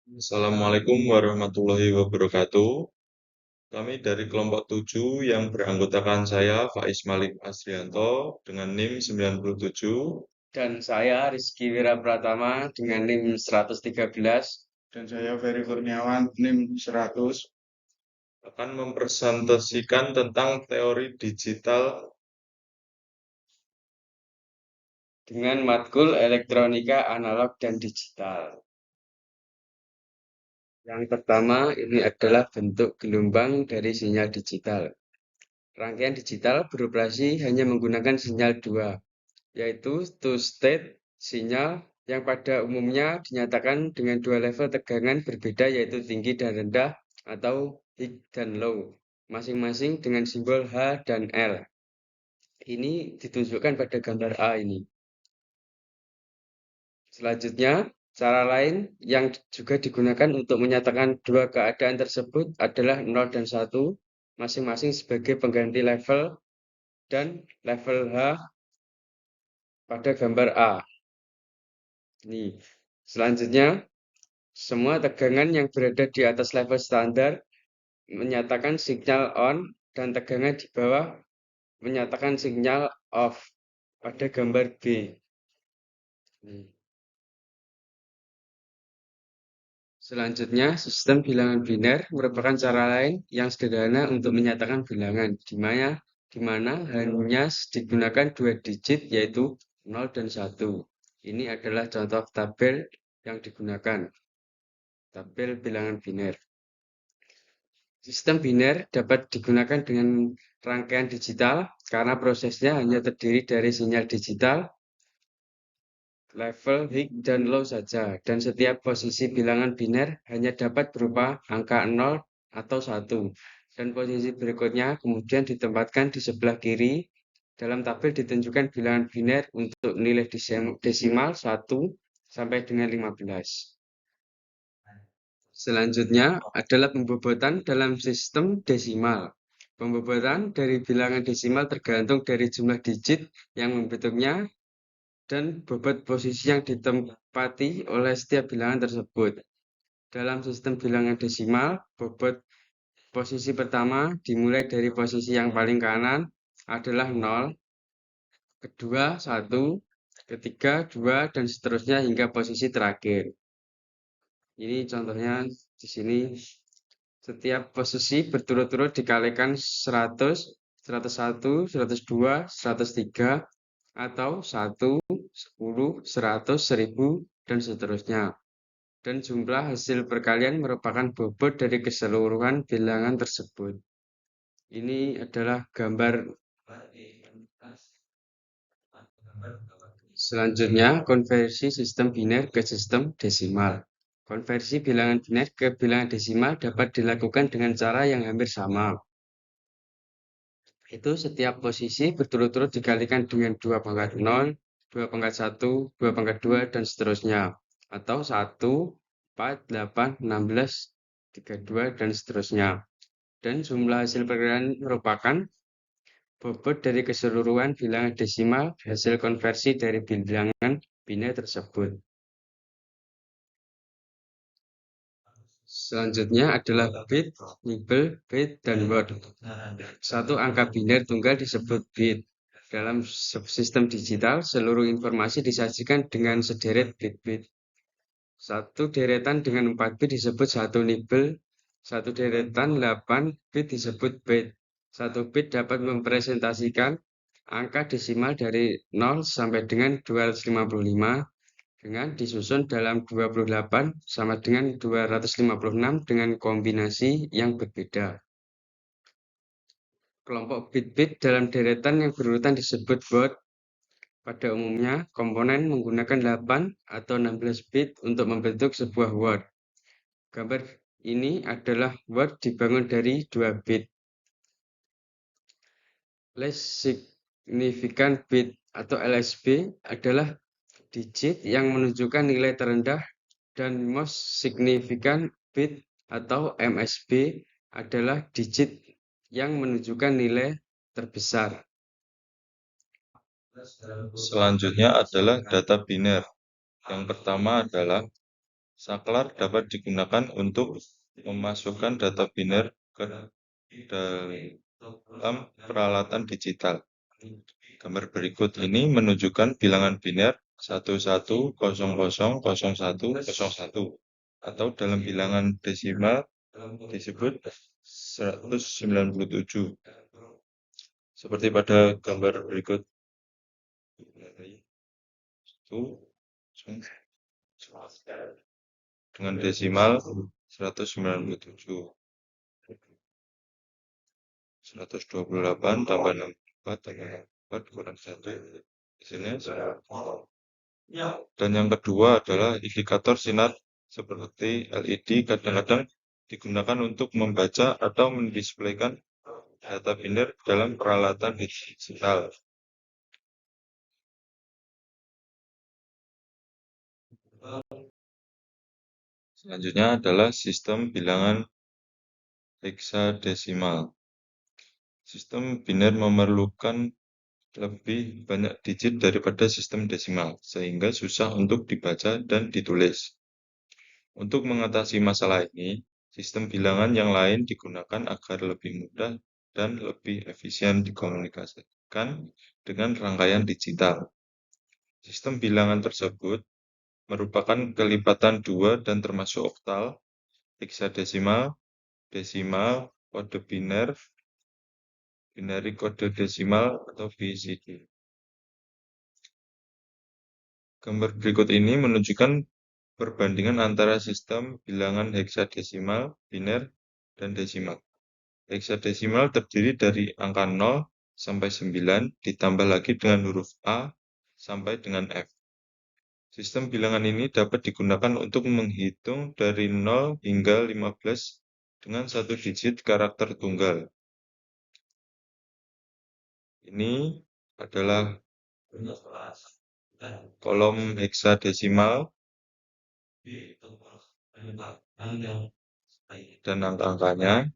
Assalamualaikum warahmatullahi wabarakatuh. Kami dari kelompok 7 yang beranggotakan saya, Faiz Malik Asrianto, dengan NIM 97, Dan saya Rizky Wirapratama dengan NIM 113. Dan saya Ferry Kurniawan, NIM 100. akan mempresentasikan tentang teori digital Dengan matkul elektronika analog dan digital. Yang pertama ini adalah bentuk gelombang dari sinyal digital. Rangkaian digital beroperasi hanya menggunakan sinyal dua, yaitu two-state sinyal yang pada umumnya dinyatakan dengan dua level tegangan berbeda, yaitu tinggi dan rendah atau high dan low, masing-masing dengan simbol H dan L. Ini ditunjukkan pada gambar A ini. Selanjutnya, cara lain yang juga digunakan untuk menyatakan dua keadaan tersebut adalah 0 dan 1, masing-masing sebagai pengganti level dan level H pada gambar A. Ini. Selanjutnya, semua tegangan yang berada di atas level standar menyatakan sinyal on dan tegangan di bawah menyatakan sinyal off pada gambar B. Selanjutnya, sistem bilangan biner merupakan cara lain yang sederhana untuk menyatakan bilangan, di mana hanya digunakan dua digit, yaitu 0 dan 1. Ini adalah contoh tabel yang digunakan, tabel bilangan biner. Sistem biner dapat digunakan dengan rangkaian digital karena prosesnya hanya terdiri dari sinyal digital, level high dan low saja, dan setiap posisi bilangan biner hanya dapat berupa angka 0 atau 1, dan posisi berikutnya kemudian ditempatkan di sebelah kiri. Dalam tabel ditunjukkan bilangan biner untuk nilai desimal 1 sampai dengan 15. Selanjutnya adalah pembobotan dalam sistem desimal. Pembobotan dari bilangan desimal tergantung dari jumlah digit yang membentuknya dan bobot posisi yang ditempati oleh setiap bilangan tersebut. Dalam sistem bilangan desimal, bobot posisi pertama dimulai dari posisi yang paling kanan adalah 0, kedua 1, ketiga 2, dan seterusnya hingga posisi terakhir. Ini contohnya di sini. Setiap posisi berturut-turut dikalikan 100, 101, 102, 103, atau 1, 10, 100, 1000, dan seterusnya. Dan jumlah hasil perkalian merupakan bobot dari keseluruhan bilangan tersebut. Ini adalah gambar. Selanjutnya, konversi sistem biner ke sistem desimal. Konversi bilangan biner ke bilangan desimal dapat dilakukan dengan cara yang hampir sama. Itu setiap posisi berturut-turut dikalikan dengan 2 pangkat 0, 2 pangkat 1, 2 pangkat 2, dan seterusnya. Atau 1, 4, 8, 16, 32, dan seterusnya. Dan jumlah hasil perkalian merupakan bobot dari keseluruhan bilangan desimal hasil konversi dari bilangan biner tersebut. Selanjutnya adalah bit, nibble, bit, dan word. Satu angka biner tunggal disebut bit. Dalam sistem digital, seluruh informasi disajikan dengan sederet bit-bit. Satu deretan dengan 4 bit disebut satu nibble. Satu deretan 8 bit disebut bit. Satu bit dapat mempresentasikan angka desimal dari 0 sampai dengan 255 dengan disusun dalam 28 sama dengan 256 dengan kombinasi yang berbeda. Kelompok bit-bit dalam deretan yang berurutan disebut word. Pada umumnya, komponen menggunakan 8 atau 16 bit untuk membentuk sebuah word. Gambar ini adalah word dibangun dari 2 bit. Less significant bit atau LSB adalah digit yang menunjukkan nilai terendah, dan most significant bit atau MSB adalah digit yang menunjukkan nilai terbesar. selanjutnya adalah data biner. Yang pertama adalah Saklar dapat digunakan untuk memasukkan data biner ke dalam peralatan digital. Gambar berikut ini menunjukkan bilangan biner 11000101 atau dalam bilangan desimal disebut 197. Seperti pada gambar berikut. Dengan desimal 197. 128 tambah 64 tambah 64 kurang 1. Di sini. Dan yang kedua adalah indikator sinar seperti LED kadang-kadang digunakan untuk membaca atau mendisplaykan data biner dalam peralatan digital. Selanjutnya adalah sistem bilangan heksadesimal. Sistem biner memerlukan lebih banyak digit daripada sistem desimal, sehingga susah untuk dibaca dan ditulis. Untuk mengatasi masalah ini, sistem bilangan yang lain digunakan agar lebih mudah dan lebih efisien dikomunikasikan dengan rangkaian digital. Sistem bilangan tersebut merupakan kelipatan 2 dan termasuk oktal, heksadesimal, desimal, kode biner, binary kode desimal, atau BCD. Gambar berikut ini menunjukkan perbandingan antara sistem bilangan heksadesimal, biner, dan desimal. Heksadesimal terdiri dari angka 0 sampai 9 ditambah lagi dengan huruf A sampai dengan F. Sistem bilangan ini dapat digunakan untuk menghitung dari 0 hingga 15 dengan satu digit karakter tunggal. Ini adalah kolom heksadesimal dan angka-angkanya.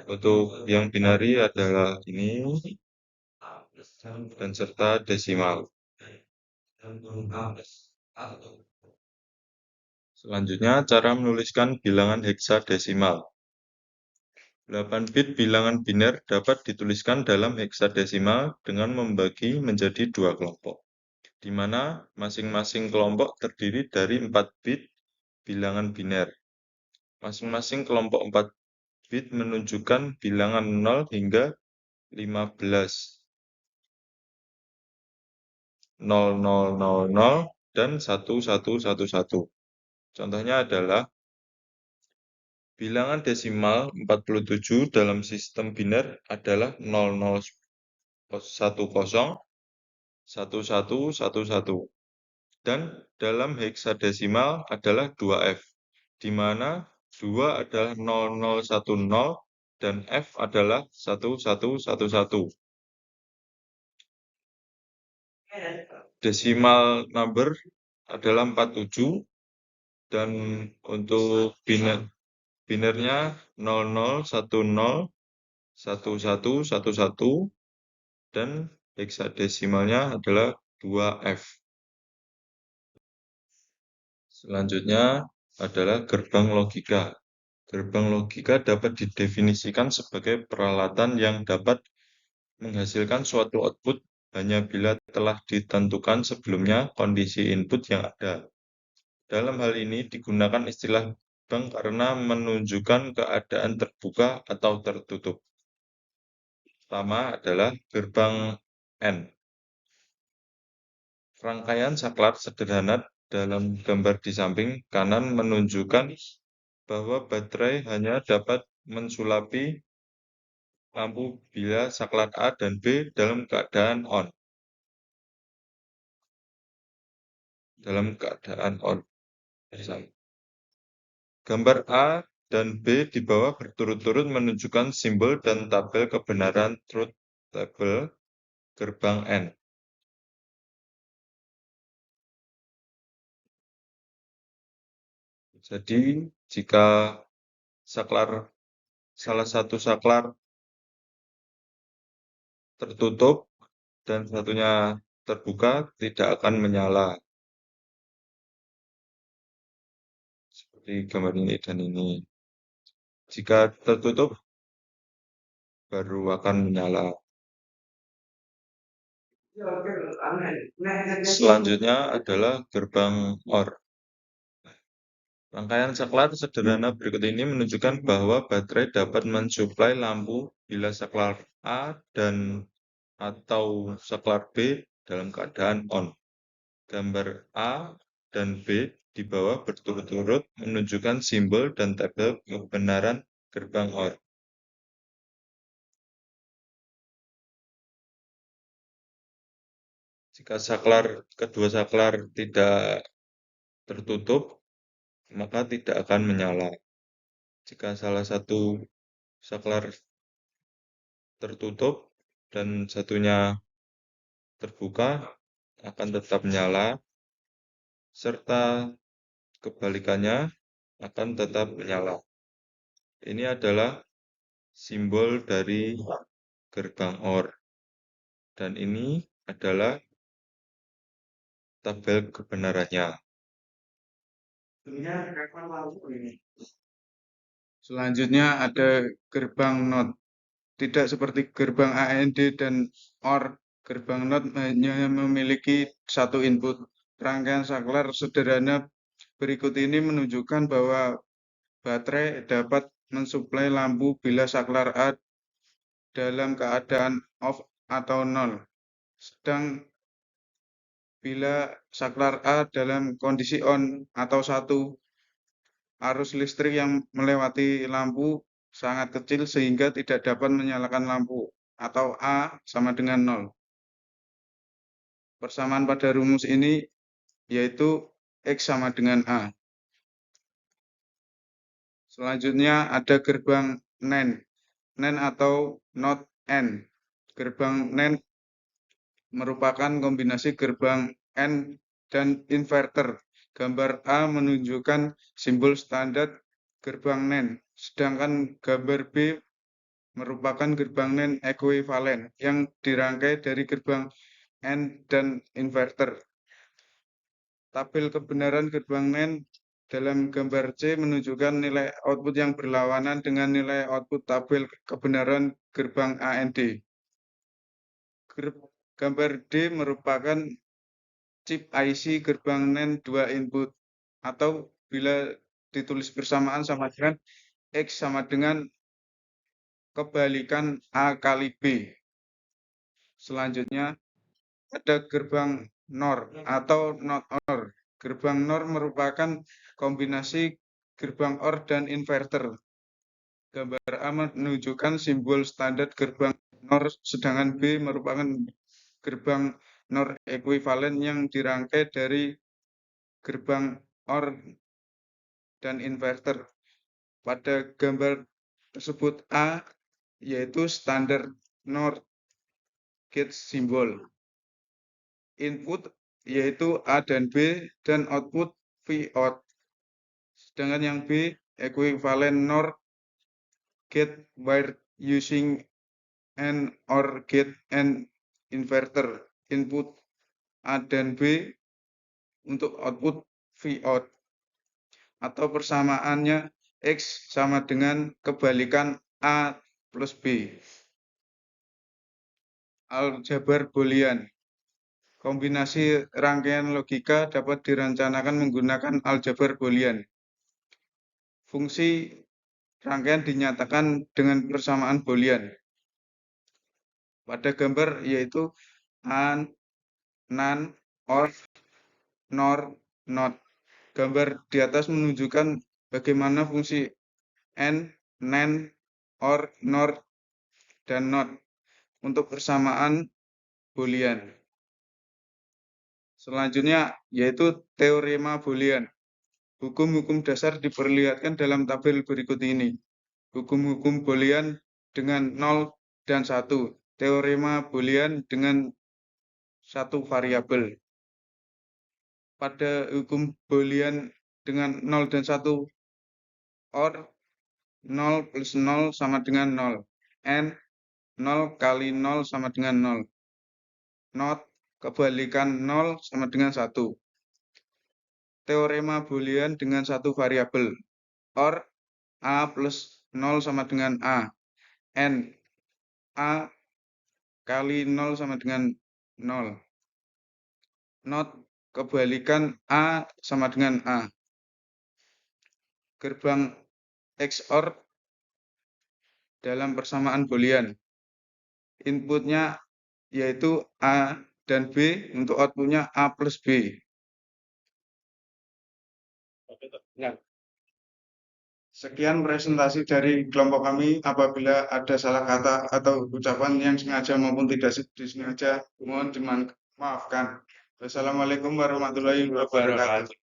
Untuk yang binary adalah ini dan serta desimal. Selanjutnya, cara menuliskan bilangan heksadesimal. 8 bit bilangan biner dapat dituliskan dalam heksadesimal dengan membagi menjadi 2 kelompok, di mana masing-masing kelompok terdiri dari 4 bit bilangan biner. Masing-masing kelompok 4 bit menunjukkan bilangan 0 hingga 15. 0000 dan 1111. Contohnya adalah bilangan desimal 47 dalam sistem biner adalah 0010 1111 dan dalam heksadesimal adalah 2F, di mana 2 adalah 0010 dan F adalah 1111. Decimal number adalah 47 dan untuk binernya 0010 1111 dan heksadesimalnya adalah 2F. Selanjutnya adalah gerbang logika. Gerbang logika dapat didefinisikan sebagai peralatan yang dapat menghasilkan suatu output hanya bila telah ditentukan sebelumnya kondisi input yang ada. Dalam hal ini digunakan istilah gerbang karena menunjukkan keadaan terbuka atau tertutup. Pertama adalah gerbang N. Rangkaian saklar sederhana dalam gambar di samping kanan menunjukkan bahwa baterai hanya dapat mensulapi lampu bila saklar A dan B dalam keadaan on. Gambar A dan B di bawah berturut-turut menunjukkan simbol dan tabel kebenaran truth table gerbang N. Jadi, jika salah satu saklar tertutup dan satunya terbuka, tidak akan menyala. Di gambar ini dan ini. Jika tertutup, baru akan menyala. Selanjutnya adalah gerbang OR. Rangkaian saklar sederhana berikut ini menunjukkan bahwa baterai dapat mensuplai lampu bila saklar A dan atau saklar B dalam keadaan on. Gambar A dan B di bawah berturut-turut menunjukkan simbol dan tabel kebenaran gerbang OR. Jika kedua saklar tidak tertutup, maka tidak akan menyala. Jika salah satu saklar tertutup dan satunya terbuka, akan tetap menyala, serta kebalikannya akan tetap menyala. Ini adalah simbol dari gerbang OR. Dan ini adalah tabel kebenarannya. Selanjutnya ada gerbang NOT. Tidak seperti gerbang AND dan OR, gerbang NOT hanya memiliki satu input. Rangkaian saklar sederhana berikut ini menunjukkan bahwa baterai dapat mensuplai lampu bila saklar A dalam keadaan off atau nol. Sedang bila saklar A dalam kondisi on atau 1, arus listrik yang melewati lampu sangat kecil sehingga tidak dapat menyalakan lampu, atau A sama dengan 0. Persamaan pada rumus ini yaitu X sama dengan A. Selanjutnya ada gerbang NAND. NAND atau NOT AND. Gerbang NAND merupakan kombinasi gerbang AND dan inverter. Gambar A menunjukkan simbol standar gerbang NAND, sedangkan gambar B merupakan gerbang NAND ekuivalen yang dirangkai dari gerbang AND dan inverter. Tabel kebenaran gerbang NAND dalam gambar C menunjukkan nilai output yang berlawanan dengan nilai output tabel kebenaran gerbang AND. Gambar D merupakan chip IC gerbang NAND 2 input, atau bila ditulis bersamaan sama dengan X sama dengan kebalikan A kali B. Selanjutnya ada gerbang NOR atau NOT OR. Gerbang NOR merupakan kombinasi gerbang OR dan inverter. Gambar A menunjukkan simbol standar gerbang NOR, sedangkan B merupakan gerbang NOR ekuivalen yang dirangkai dari gerbang OR dan inverter. Pada gambar tersebut A yaitu standar NOR gate simbol. Input yaitu A dan B dan output Vout. Sedangkan yang B equivalent NOR gate wire using AND OR gate and inverter. Input A dan B untuk output Vout. Atau persamaannya X sama dengan kebalikan A plus B. Aljabar Boolean. Kombinasi rangkaian logika dapat direncanakan menggunakan aljabar Boolean. Fungsi rangkaian dinyatakan dengan persamaan Boolean. Pada gambar yaitu AND, NAND, OR, NOR, NOT. Gambar di atas menunjukkan bagaimana fungsi AND, NAND, OR, NOR, dan NOT untuk persamaan Boolean. Selanjutnya yaitu teorema Boolean. Hukum-hukum dasar diperlihatkan dalam tabel berikut ini. Hukum-hukum Boolean dengan 0 dan 1. Teorema Boolean dengan satu variabel. Pada hukum Boolean dengan 0 dan 1, OR 0 plus 0 sama dengan 0. AND 0 kali 0 sama dengan 0. NOT kebalikan 0 sama dengan 1. teorema Boolean dengan satu variabel, or A plus 0 sama dengan A, and A kali 0 sama dengan 0. Not kebalikan A sama dengan A. Gerbang XOR dalam persamaan Boolean. Inputnya yaitu A dan B, untuk outputnya A plus B. Nah, Sekian presentasi dari kelompok kami. Apabila ada salah kata atau ucapan yang sengaja maupun tidak disengaja, mohon dimaafkan. Wassalamualaikum warahmatullahi wabarakatuh.